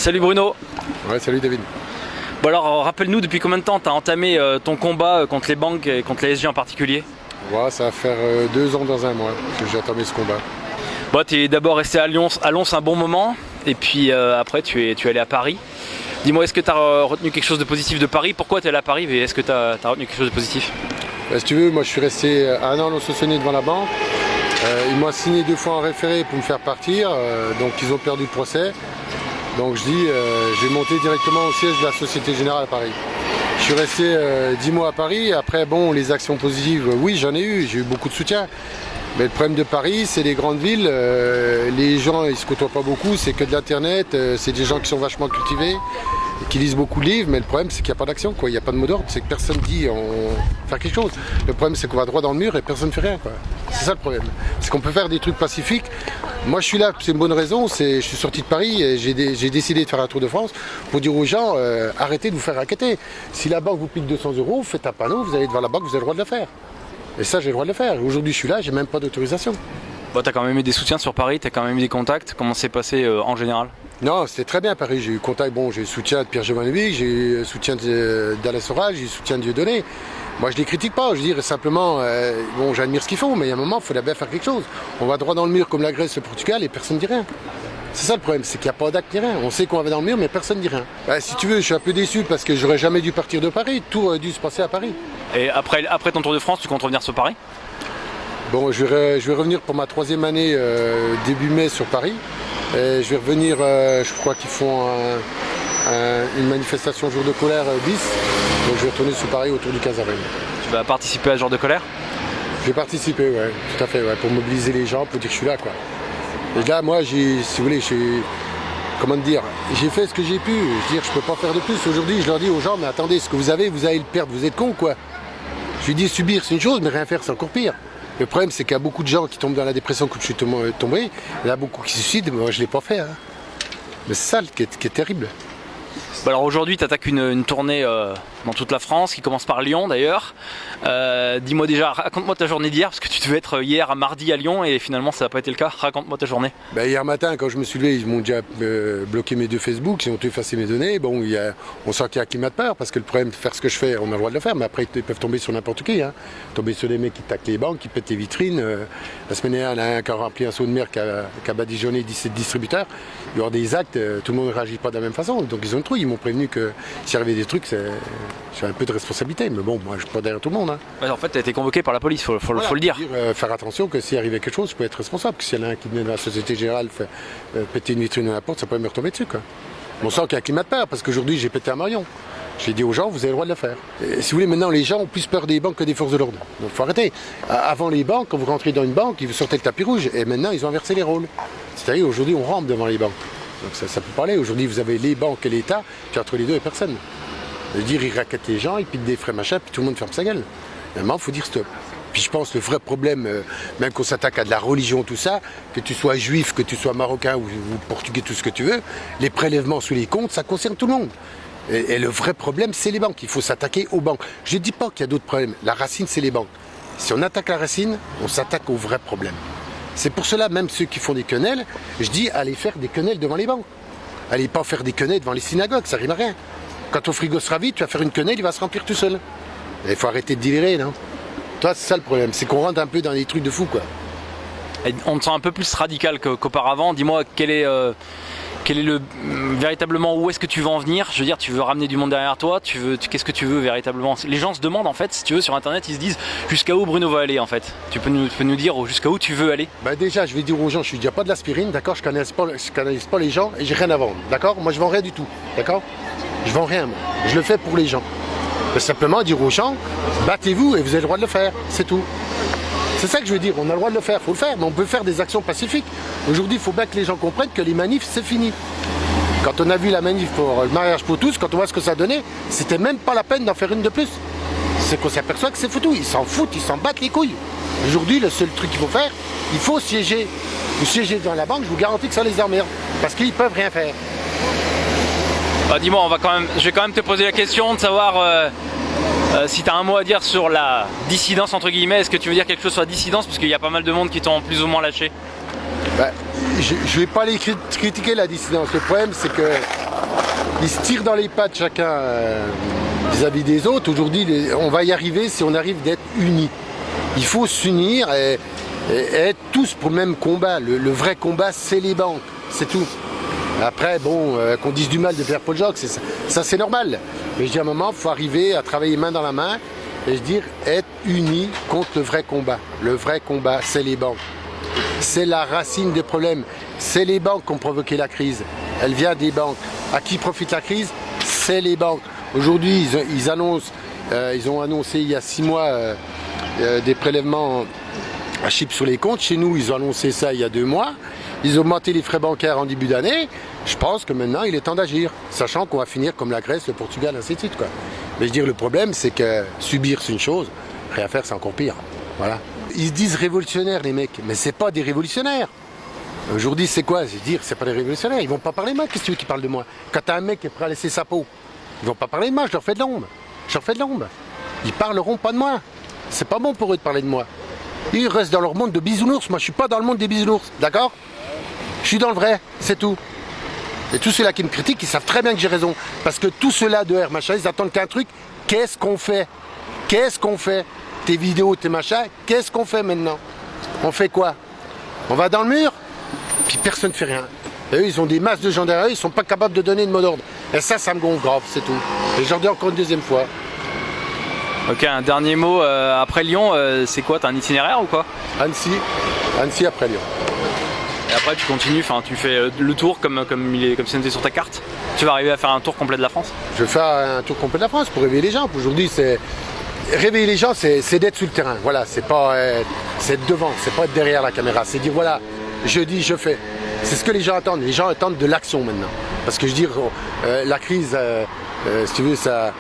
Salut Bruno. Ouais, salut David. Bon alors rappelle-nous depuis combien de temps tu as entamé ton combat contre les banques et contre les SG en particulier? Ouais, ça va faire 2 ans dans un mois que j'ai entamé ce combat. Bon, tu es d'abord resté à Lyon un bon moment et puis après tu es allé à Paris. Dis-moi, est-ce que tu as retenu quelque chose de positif de Paris? Pourquoi tu es allé à Paris et est-ce que tu as retenu quelque chose de positif? Si tu veux, moi je suis resté 1 an saussonné devant la banque. Ils m'ont signé 2 fois en référé pour me faire partir, donc ils ont perdu le procès. Donc je dis, j'ai monté directement au siège de la Société Générale à Paris. Je suis resté 10 mois à Paris. Après, bon, les actions positives, oui, j'en ai eu, j'ai eu beaucoup de soutien. Mais le problème de Paris, c'est les grandes villes, les gens ils se côtoient pas beaucoup, c'est que de l'internet, c'est des gens qui sont vachement cultivés, qui lisent beaucoup de livres, mais le problème c'est qu'il n'y a pas d'action, quoi. Il n'y a pas de mot d'ordre, c'est que personne dit on faire quelque chose. Le problème c'est qu'on va droit dans le mur et personne ne fait rien, quoi. C'est ça le problème. C'est qu'on peut faire des trucs pacifiques. Moi je suis là, c'est une bonne raison, je suis sorti de Paris et j'ai décidé de faire un tour de France pour dire aux gens arrêtez de vous faire raqueter. Si la banque vous pique 200 €, faites un panneau, vous allez devant la banque, vous avez le droit de le faire. Et ça, j'ai le droit de le faire. Aujourd'hui, je suis là, j'ai même pas d'autorisation. Bon, tu as quand même eu des soutiens sur Paris, tu as quand même eu des contacts. Comment c'est passé en général? Non, c'était très bien Paris. J'ai eu contact, bon, j'ai eu le soutien de Pierre Jovanovic, j'ai eu le soutien d'Alain Soral, j'ai eu le soutien de Dieudonné. Moi, je les critique pas. Je dis simplement, bon, j'admire ce qu'ils font, mais il y a un moment, il faudrait bien faire quelque chose. On va droit dans le mur comme la Grèce, le Portugal, et personne ne dit rien. C'est ça le problème, c'est qu'il n'y a pas d'acte ni rien. On sait qu'on va dans le mur, mais personne ne dit rien. Si tu veux, je suis un peu déçu parce que j'aurais jamais dû partir de Paris. Tout aurait dû se passer à Paris. Et après ton Tour de France, tu comptes revenir sur Paris? Bon, je vais revenir pour ma 3e année début mai sur Paris. Et je vais revenir, je crois qu'ils font une manifestation jour de colère bis. Donc je vais retourner sur Paris autour du 15 avril. Tu vas participer à ce jour de colère? Je vais participer, ouais, tout à fait, ouais, pour mobiliser les gens, pour dire que je suis là, quoi. Et là, moi, si vous voulez, comment dire, j'ai fait ce que j'ai pu. Je veux dire, je peux pas faire de plus. Aujourd'hui, je leur dis aux gens, mais attendez, ce que vous allez le perdre, vous êtes cons, quoi. Je lui dis, subir, c'est une chose, mais rien faire, c'est encore pire. Le problème, c'est qu'il y a beaucoup de gens qui tombent dans la dépression comme je suis tombé. Il y en a beaucoup qui se suicident, mais moi, je l'ai pas fait. Hein. Mais c'est ça qui est terrible. Bon, alors aujourd'hui, tu attaques une tournée dans toute la France, qui commence par Lyon d'ailleurs. Dis-moi déjà, raconte-moi ta journée d'hier, parce que tu devais être hier à mardi à Lyon et finalement ça n'a pas été le cas. Raconte-moi ta journée. Hier matin, quand je me suis levé, ils m'ont déjà bloqué mes 2 Facebook, ils ont tout effacé mes données. Bon, on sent qu'il y a un climat de peur, parce que le problème de faire ce que je fais, on a le droit de le faire, mais après ils peuvent tomber sur n'importe qui. Hein. Tomber sur des mecs qui taclent les banques, qui pètent les vitrines. La semaine dernière, il y en a un qui a rempli un seau de mer, qui a badigeonné 17 distributeurs. Il y aura des actes, tout le monde ne réagit pas de la même façon. Donc ils ont le truc, ils m'ont prévenu que s'il arrivait des trucs, j'ai un peu de responsabilité. Mais bon, moi je suis pas derrière tout le monde. Hein. Ouais, en fait, tu as été convoqué par la police, faut le dire. Faire attention que s'il arrivait quelque chose, je peux être responsable. Que s'il y en a un qui venait de la Société Générale péter une vitrine à la porte, ça peut me retomber dessus, quoi. On sent qu'il y a un climat de peur, parce qu'aujourd'hui j'ai pété un marion. J'ai dit aux gens, vous avez le droit de le faire. Et, si vous voulez, maintenant les gens ont plus peur des banques que des forces de l'ordre. Donc il faut arrêter. Avant les banques, quand vous rentrez dans une banque, ils vous sortaient le tapis rouge. Et maintenant ils ont inversé les rôles. C'est-à-dire aujourd'hui on rampe devant les banques. Donc ça peut parler. Aujourd'hui vous avez les banques et l'État, puis entre les deux il n'y a personne. Je veux dire, ils raquettent les gens, ils piquent des frais machin, puis tout le monde ferme sa gueule. Maintenant il faut dire stop. Puis je pense que le vrai problème, même qu'on s'attaque à de la religion, tout ça, que tu sois juif, que tu sois marocain ou portugais, tout ce que tu veux, les prélèvements sous les comptes, ça concerne tout le monde. Et le vrai problème, c'est les banques. Il faut s'attaquer aux banques. Je ne dis pas qu'il y a d'autres problèmes. La racine, c'est les banques. Si on attaque la racine, on s'attaque au vrai problème. C'est pour cela, même ceux qui font des quenelles, je dis allez faire des quenelles devant les banques. Allez pas faire des quenelles devant les synagogues, ça rime à rien. Quand ton frigo sera vide, tu vas faire une quenelle, il va se remplir tout seul. Il faut arrêter de délirer, non? Toi, c'est ça le problème, c'est qu'on rentre un peu dans des trucs de fou, quoi. Et on te sent un peu plus radical qu'auparavant. Dis-moi, quel est le véritablement, où est-ce que tu veux en venir? Je veux dire, tu veux ramener du monde derrière toi, qu'est-ce que tu veux véritablement? Les gens se demandent en fait, si tu veux, sur internet, ils se disent jusqu'à où Bruno va aller en fait. Tu peux nous dire jusqu'à où tu veux aller? Déjà, je vais dire aux gens, je suis déjà pas de l'aspirine, d'accord? Je canalise pas les gens et j'ai rien à vendre, d'accord? Moi, je vends rien du tout, d'accord? Je vends rien, moi. Je le fais pour les gens. Simplement dire aux gens, battez-vous et vous avez le droit de le faire, c'est tout. C'est ça que je veux dire, on a le droit de le faire, il faut le faire, mais on peut faire des actions pacifiques. Aujourd'hui, il faut bien que les gens comprennent que les manifs, c'est fini. Quand on a vu la manif pour le mariage pour tous, quand on voit ce que ça donnait, c'était même pas la peine d'en faire une de plus. C'est qu'on s'aperçoit que c'est foutu, ils s'en foutent, ils s'en battent les couilles. Aujourd'hui, le seul truc qu'il faut faire, il faut siéger. Vous siégez dans la banque, je vous garantis que ça les emmerde, parce qu'ils peuvent rien faire. Bah, dis-moi, je vais quand même te poser la question de savoir si tu as un mot à dire sur la dissidence entre guillemets. Est-ce que tu veux dire quelque chose sur la dissidence, parce qu'il y a pas mal de monde qui t'ont plus ou moins lâché? Je ne vais pas les critiquer la dissidence. Le problème c'est que ils se tirent dans les pattes chacun vis-à-vis des autres. Aujourd'hui, on va y arriver si on arrive d'être unis. Il faut s'unir et être tous pour le même combat. Le vrai combat, c'est les banques, c'est tout. Après, bon, qu'on dise du mal de Pierre-Paul Jox, ça c'est normal. Mais je dis à un moment, il faut arriver à travailler main dans la main et je dire être unis contre le vrai combat. Le vrai combat, c'est les banques. C'est la racine des problèmes. C'est les banques qui ont provoqué la crise. Elle vient des banques. À qui profite la crise? C'est les banques. Aujourd'hui, ils ont annoncé il y a 6 mois des prélèvements à chiffres sur les comptes. Chez nous, ils ont annoncé ça il y a 2 mois. Ils ont augmenté les frais bancaires en début d'année. Je pense que maintenant, il est temps d'agir, sachant qu'on va finir comme la Grèce, le Portugal, ainsi de suite, quoi. Mais je veux dire, le problème, c'est que subir, c'est une chose, rien faire, c'est encore pire. Voilà. Ils se disent révolutionnaires, les mecs, mais c'est pas des révolutionnaires. Aujourd'hui, c'est quoi? Je veux dire, c'est pas des révolutionnaires. Ils vont pas parler de moi. Qu'est-ce que tu veux qu'ils parlent de moi? Quand t'as un mec qui est prêt à laisser sa peau, ils vont pas parler de moi. Je leur fais de l'ombre. Je leur fais de l'ombre. Ils parleront pas de moi. C'est pas bon pour eux de parler de moi. Ils restent dans leur monde de bisounours. Moi, je suis pas dans le monde des bisounours, d'accord? Je suis dans le vrai, c'est tout. Et tous ceux-là qui me critiquent, ils savent très bien que j'ai raison. Parce que tous ceux-là de R, machin, ils attendent qu'un truc. Qu'est-ce qu'on fait? Qu'est-ce qu'on fait? Tes vidéos, tes machins, qu'est-ce qu'on fait maintenant? On fait quoi? On va dans le mur? Puis personne ne fait rien. Et eux, ils ont des masses de gens derrière eux, ils sont pas capables de donner de mot d'ordre. Et ça me gonfle grave, c'est tout. Et j'en dis encore une deuxième fois. Ok, un dernier mot. Après Lyon, c'est quoi? T'as un itinéraire ou quoi? Annecy après Lyon. Et après tu continues, enfin tu fais le tour comme c'était sur ta carte. Tu vas arriver à faire un tour complet de la France? Je vais faire un tour complet de la France pour réveiller les gens. Aujourd'hui, réveiller les gens, c'est d'être sur le terrain. Voilà, c'est être devant, c'est pas être derrière la caméra. C'est dire voilà, je dis, je fais. C'est ce que les gens attendent. Les gens attendent de l'action maintenant. Parce que je veux dire, la crise, si tu veux, ça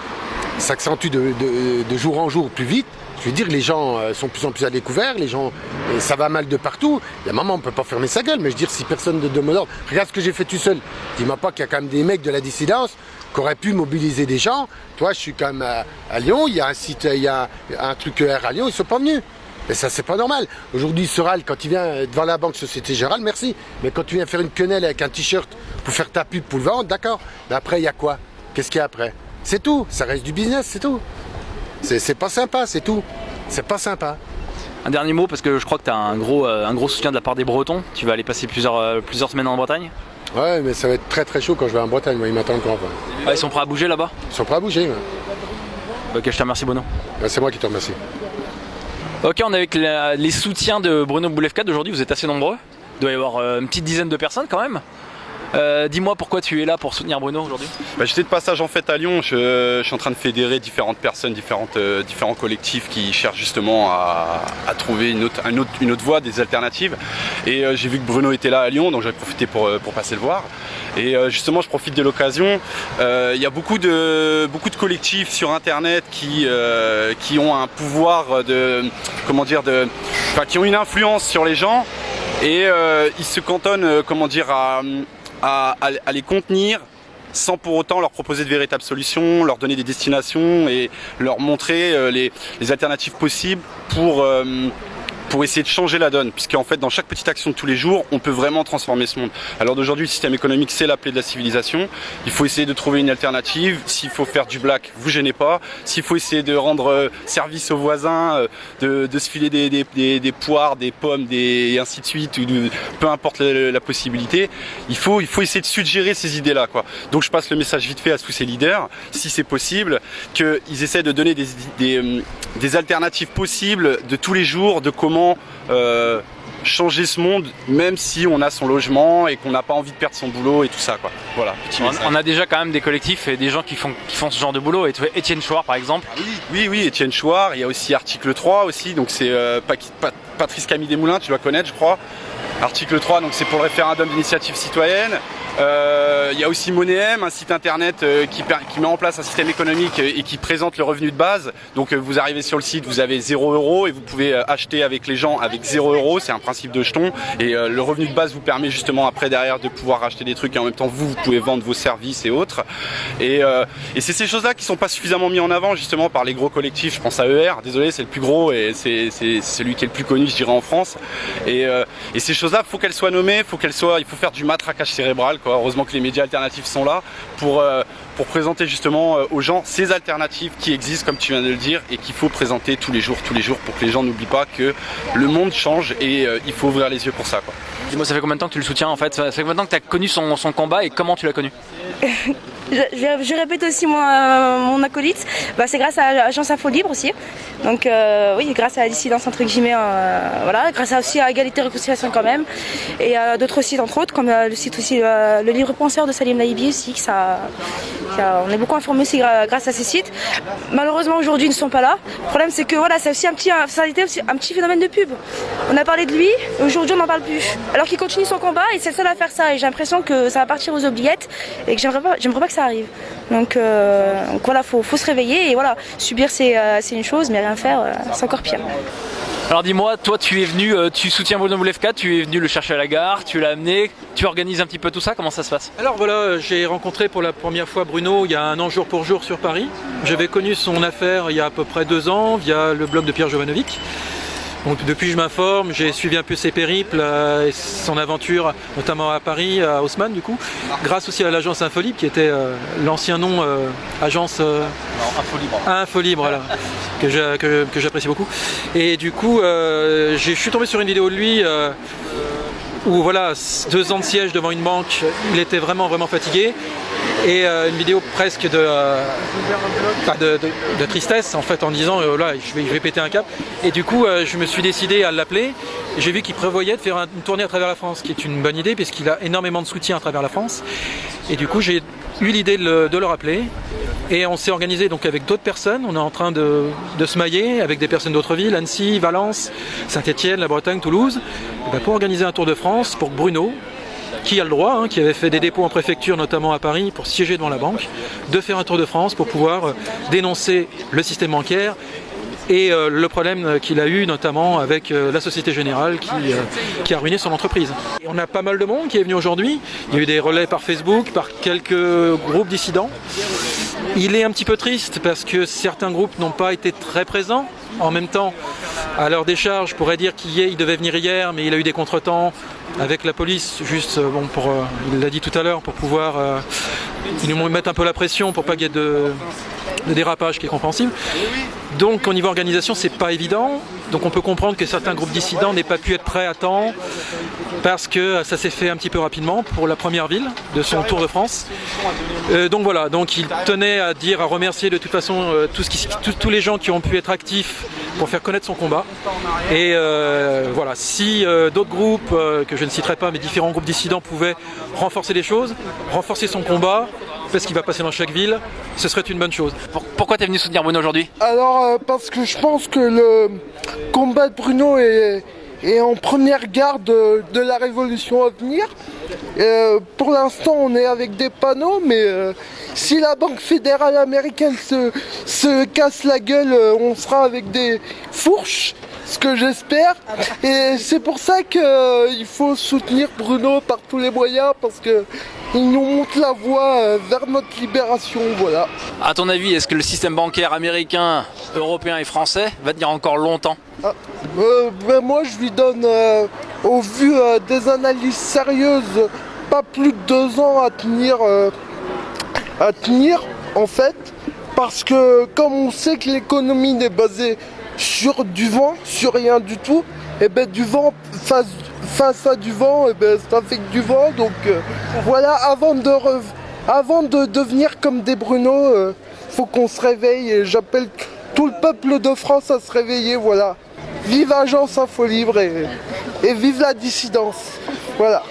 s'accentue de jour en jour plus vite. Je veux dire, les gens sont de plus en plus à découvert, les gens, ça va mal de partout. Il y a un moment, on ne peut pas fermer sa gueule, mais je veux dire, si personne ne donne mot d'ordre, regarde ce que j'ai fait tout seul. Dis-moi pas qu'il y a quand même des mecs de la dissidence qui auraient pu mobiliser des gens. Toi, je suis quand même à Lyon, il y a un site, il y a un truc ER à Lyon, ils ne sont pas venus. Mais ça, c'est pas normal. Aujourd'hui, Soral, quand il vient devant la banque Société Générale, merci. Mais quand tu viens faire une quenelle avec un t-shirt pour faire ta pub pour le vendre, d'accord. Mais après, il y a quoi? Qu'est-ce qu'il y a après? C'est tout. Ça reste du business, c'est tout. C'est pas sympa, c'est tout. C'est pas sympa. Un dernier mot, parce que je crois que tu as un gros soutien de la part des Bretons. Tu vas aller passer plusieurs semaines en Bretagne. Ouais, mais ça va être très très chaud quand je vais en Bretagne. Moi, ils m'attendent encore. Ah, ils sont prêts à bouger là-bas? Ils sont prêts à bouger. Ouais. Ok, je te remercie, Bruno. C'est moi qui te remercie. Ok, on est avec les soutiens de Bruno Boulefcade. Aujourd'hui, vous êtes assez nombreux. Il doit y avoir une petite dizaine de personnes quand même. Dis-moi pourquoi tu es là pour soutenir Bruno aujourd'hui? J'étais de passage en fait à Lyon, je suis en train de fédérer différentes personnes, différents collectifs qui cherchent justement à trouver une autre voie, des alternatives. Et j'ai vu que Bruno était là à Lyon, donc j'ai profité pour passer le voir. Et justement, je profite de l'occasion. Il y a beaucoup de collectifs sur Internet qui ont un pouvoir qui ont une influence sur les gens. Et ils se cantonnent, à les contenir sans pour autant leur proposer de véritables solutions, leur donner des destinations et leur montrer les alternatives possibles pour essayer de changer la donne, puisqu'en fait dans chaque petite action de tous les jours on peut vraiment transformer ce monde. Alors d'aujourd'hui le système économique c'est la plaie de la civilisation, il faut essayer de trouver une alternative. S'il faut faire du black, vous gênez pas. S'il faut essayer de rendre service aux voisins, de se filer des poires, des pommes, et ainsi de suite, peu importe la possibilité, il faut essayer de suggérer ces idées là quoi. Donc je passe le message vite fait à tous ces leaders, si c'est possible, qu'ils essaient de donner des alternatives possibles de tous les jours, de comment changer ce monde, même si on a son logement et qu'on n'a pas envie de perdre son boulot et tout ça quoi. Voilà. On a déjà quand même des collectifs et des gens qui font ce genre de boulot. Et tu vois, Étienne Chouard par exemple. Ah oui, Étienne Chouard. Il y a aussi Article 3 aussi, donc c'est Patrice Camille Desmoulins, tu dois connaître je crois. Article 3, donc c'est pour le référendum d'initiative citoyenne. Il y a aussi Monéem, un site internet qui met en place un système économique et qui présente le revenu de base. Donc vous arrivez sur le site, vous avez 0 € et vous pouvez acheter avec les gens avec 0 €. C'est un principe de jeton. Et le revenu de base vous permet justement après derrière de pouvoir acheter des trucs et en même temps vous pouvez vendre vos services et autres. Et c'est ces choses-là qui sont pas suffisamment mis en avant justement par les gros collectifs. Je pense à ER, désolé c'est le plus gros et c'est celui qui est le plus connu je dirais en France. Et ces choses-là, faut qu'elles soient nommées, il faut faire du matraquage cérébral quoi. quoi. Heureusement que les médias alternatifs sont là pour présenter justement aux gens ces alternatives qui existent, comme tu viens de le dire, et qu'il faut présenter tous les jours, pour que les gens n'oublient pas que le monde change et il faut ouvrir les yeux pour ça, quoi. Dis-moi, ça fait combien de temps que tu le soutiens en fait? Ça fait combien de temps que tu as connu son combat et comment tu l'as connu? Je répète aussi mon acolyte, c'est grâce à l'agence Info Libre aussi. Donc oui, grâce à la dissidence entre guillemets, voilà, grâce aussi à Égalité et Réconciliation quand même, et d'autres sites entre autres, comme le site aussi le Livre Penseur de Salim Naïbi aussi, on est beaucoup informés aussi grâce à ces sites. Malheureusement aujourd'hui ils ne sont pas là. Le problème c'est que voilà, ça a été aussi un petit phénomène de pub. On a parlé de lui, aujourd'hui on n'en parle plus. Alors qu'il continue son combat et c'est le seul à faire ça, et j'ai l'impression que ça va partir aux oubliettes et que j'aimerais pas que ça arrive. Donc voilà, faut se réveiller, et voilà, subir c'est une chose, mais rien faire c'est encore pire. Alors dis-moi, toi tu es venu, tu soutiens Bruno Boulevka, tu es venu le chercher à la gare, tu l'as amené, tu organises un petit peu tout ça, comment ça se passe? Alors voilà, j'ai rencontré pour la première fois Bruno il y a un an jour pour jour sur Paris. J'avais connu son affaire il y a à peu près 2 ans via le blog de Pierre Jovanovic. Donc depuis je m'informe, j'ai suivi un peu ses périples et son aventure, notamment à Paris, à Haussmann du coup, grâce aussi à l'agence Info Libre qui était l'ancien nom agence Info Libre, voilà, que j'apprécie beaucoup. Et du coup je suis tombé sur une vidéo de lui où voilà, 2 ans de siège devant une banque, il était vraiment fatigué. Et une vidéo presque de tristesse en fait, en disant là je vais péter un cap. Et du coup je me suis décidé à l'appeler. J'ai vu qu'il prévoyait de faire une tournée à travers la France, qui est une bonne idée puisqu'il a énormément de soutien à travers la France. Et du coup j'ai eu l'idée de le rappeler. Et on s'est organisé donc avec d'autres personnes. On est en train de se mailler avec des personnes d'autres villes, Annecy, Valence, Saint-Étienne, la Bretagne, Toulouse, pour organiser un Tour de France pour Bruno, qui a le droit, qui avait fait des dépôts en préfecture, notamment à Paris, pour siéger devant la banque, de faire un Tour de France pour pouvoir dénoncer le système bancaire et le problème qu'il a eu notamment avec la Société Générale qui a ruiné son entreprise. Et on a pas mal de monde qui est venu aujourd'hui. Il y a eu des relais par Facebook, par quelques groupes dissidents. Il est un petit peu triste parce que certains groupes n'ont pas été très présents. En même temps, à leur décharge, je pourrais dire qu'il devait venir hier, mais il a eu des contretemps avec la police, juste, il l'a dit tout à l'heure, pour pouvoir ils nous mettent un peu la pression pour pas qu'il y ait de dérapage qui est compréhensible. Donc au niveau organisation, c'est pas évident. Donc on peut comprendre que certains groupes dissidents n'aient pas pu être prêts à temps parce que ça s'est fait un petit peu rapidement pour la première ville de son Tour de France. Donc voilà, donc il tenait à remercier de toute façon tous les gens qui ont pu être actifs pour faire connaître son combat. Et voilà, si d'autres groupes, que je ne citerai pas, mais différents groupes dissidents pouvaient renforcer les choses, renforcer son combat, parce qu'il va passer dans chaque ville, ce serait une bonne chose. Pourquoi tu es venu soutenir Bruno aujourd'hui? Alors parce que je pense que le combat de Bruno est en première garde de la révolution à venir. Pour l'instant on est avec des panneaux, mais si la Banque fédérale américaine se casse la gueule, on sera avec des fourches, ce que j'espère. Et c'est pour ça qu'il faut soutenir Bruno par tous les moyens, parce que il nous montre la voie vers notre libération, voilà. À ton avis, est-ce que le système bancaire américain, européen et français va tenir encore longtemps? Moi je lui donne, au vu des analyses sérieuses, pas plus de 2 ans à tenir en fait, parce que comme on sait que l'économie n'est basée sur du vent, sur rien du tout, et ben du vent face à du vent, et ben ça fait que du vent. Donc voilà, avant de devenir comme des Bruno, faut qu'on se réveille, et j'appelle tout le peuple de France à se réveiller, voilà. Vive Agence Info Libre et vive la dissidence, voilà.